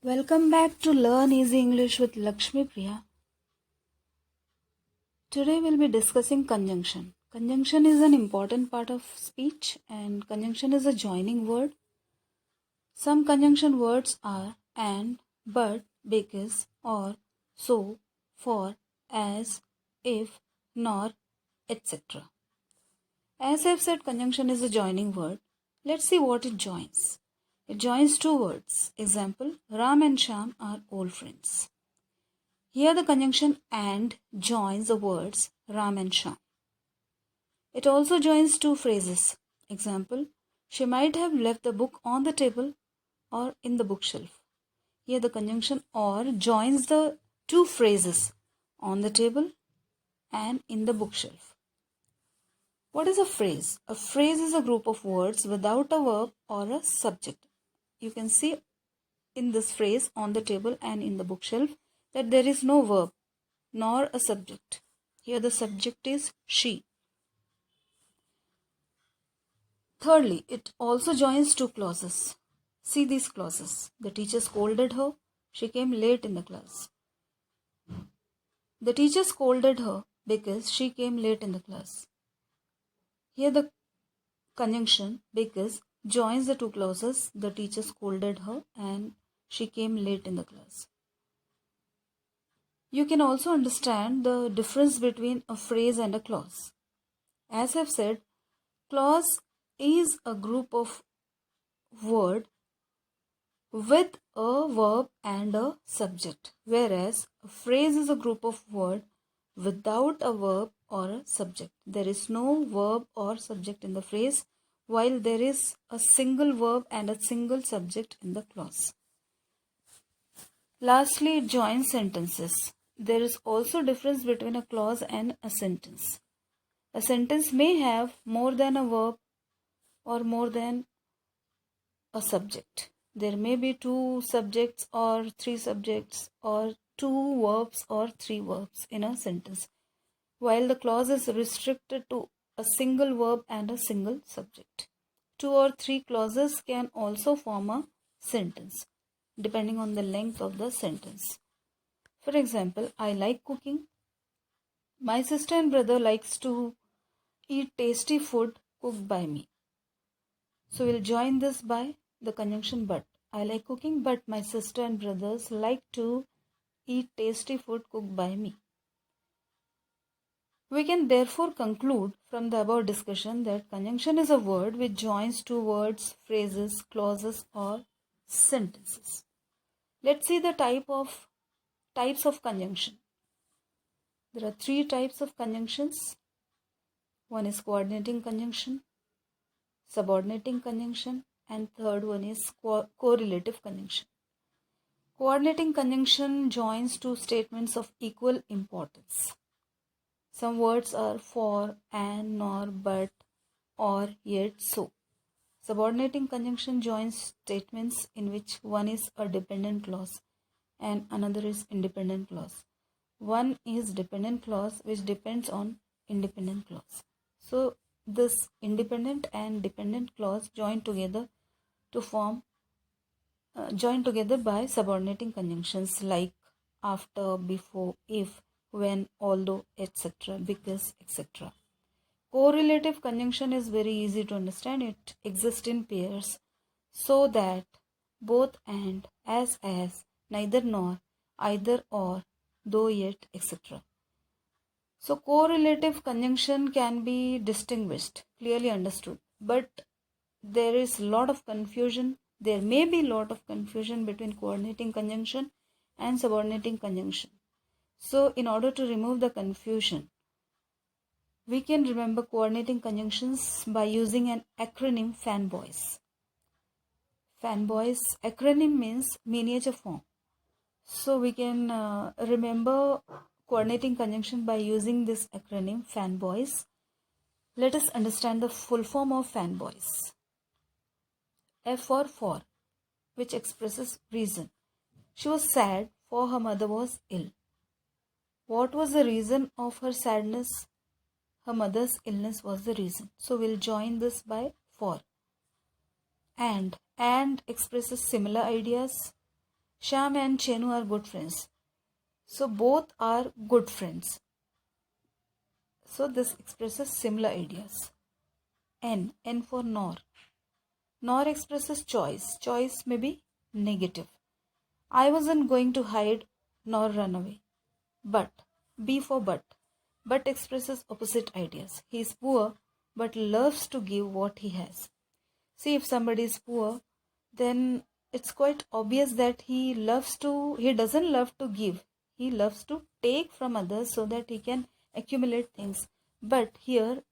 Welcome back to Learn Easy English with Lakshmi Priya. Today we'll be discussing conjunction. Conjunction is an important part of speech and conjunction is a joining word. Some conjunction words are and, but, because, or, so, for, as, if, nor, etc. As I've said, conjunction is a joining word. Let's see what it joins. It joins two words. Example, Ram and Shyam are old friends. Here the conjunction and joins the words Ram and Shyam. It also joins two phrases. Example, she might have left the book on the table or in the bookshelf. Here the conjunction or joins the two phrases on the table and in the bookshelf. What is a phrase? A phrase is a group of words without a verb or a subject. You can see in this phrase on the table and in the bookshelf that there is no verb nor a subject. Here the subject is she. Thirdly, it also joins two clauses. See these clauses. The teacher scolded her. She came late in the class. The teacher scolded her because she came late in the class. Here the conjunction because joins the two clauses. The teacher scolded her and she came late in the class. You can also understand the difference between a phrase and a clause. As I've said, clause is a group of word with a verb and a subject, whereas a phrase is a group of word without a verb or a subject. There is no verb or subject in the phrase, while there is a single verb and a single subject in the clause. Lastly, it joins sentences. There is also difference between a clause and a sentence. A sentence may have more than a verb or more than a subject. There may be two subjects or three subjects or two verbs or three verbs in a sentence, while the clause is restricted to a single verb and a single subject. Two or three clauses can also form a sentence depending on the length of the sentence. For example, I like cooking. My sister and brother likes to eat tasty food cooked by me. So we'll join this by the conjunction but. I like cooking, but my sister and brothers like to eat tasty food cooked by me. We can therefore conclude from the above discussion that conjunction is a word which joins two words, phrases, clauses, or sentences. Let's see the types of conjunction. There are three types of conjunctions. One is coordinating conjunction, subordinating conjunction, and third one is correlative conjunction. Coordinating conjunction joins two statements of equal importance. Some words are for, and, nor, but, or, yet, so. Subordinating conjunction joins statements in which one is a dependent clause and another is independent clause. One is dependent clause which depends on independent clause. So this independent and dependent clause join together by subordinating conjunctions like after, before, if, when, although, etc., because, etc. Correlative conjunction is very easy to understand. It exists in pairs so that both and, as, neither nor, either or, though yet, etc. So correlative conjunction can be distinguished, clearly understood, but there is a lot of confusion. There may be a lot of confusion between coordinating conjunction and subordinating conjunction. So in order to remove the confusion, we can remember coordinating conjunctions by using an acronym FANBOYS. FANBOYS acronym means miniature form. So we can remember coordinating conjunction by using this acronym FANBOYS. Let us understand the full form of FANBOYS. F for, which expresses reason. She was sad for her mother was ill. What was the reason of her sadness? Her mother's illness was the reason. So we'll join this by for. And expresses similar ideas. Shyam and Chenu are good friends. So both are good friends. So this expresses similar ideas. N for nor. Nor expresses choice. Choice may be negative. I wasn't going to hide nor run away. But, B for but. But expresses opposite ideas. He is poor but loves to give what he has. See, if somebody is poor, then it's quite obvious that he doesn't love to give. He loves to take from others so that he can accumulate things. But here,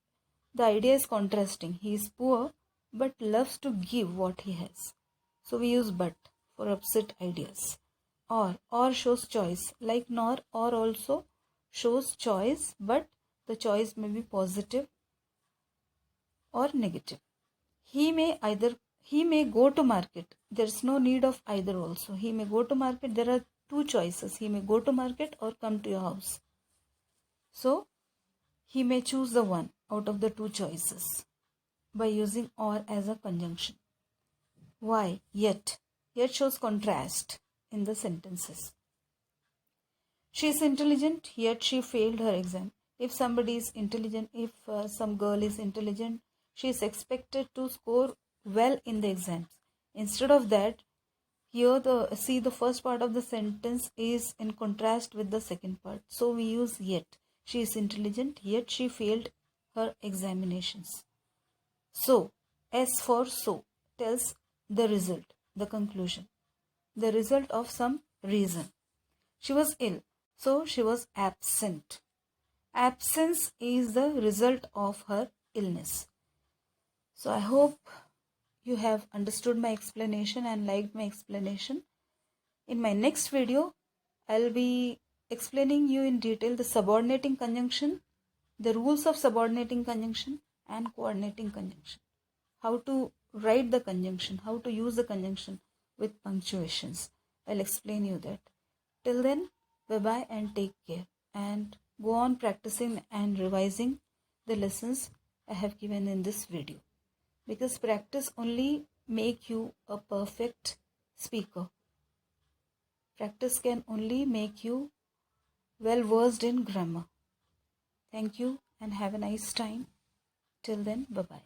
the idea is contrasting. He is poor but loves to give what he has. So we use but for opposite ideas. Or shows choice. Like nor, or also shows choice, but the choice may be positive or negative. He may go to market. There's no need of either also. He may go to market. There are two choices. He may go to market or come to your house. So he may choose the one out of the two choices by using or as a conjunction. Why? Yet. Yet shows contrast in the sentences. She is intelligent, yet she failed her exam. If somebody is intelligent, if some girl is intelligent, she is expected to score well in the exams. Instead of that, here the first part of the sentence is in contrast with the second part. So we use yet. She is intelligent, yet she failed her examinations. So, S for so tells the result, the conclusion, the result of some reason. She was ill, so she was absent. Absence is the result of her illness. So I hope you have understood my explanation and liked my explanation. In my next video, I'll be explaining you in detail the subordinating conjunction, the rules of subordinating conjunction and coordinating conjunction. How to write the conjunction, how to use the conjunction with punctuations. I'll explain you that. Till then, bye-bye and take care. And go on practicing and revising the lessons I have given in this video. Because practice only make you a perfect speaker. Practice can only make you well versed in grammar. Thank you and have a nice time. Till then, bye-bye.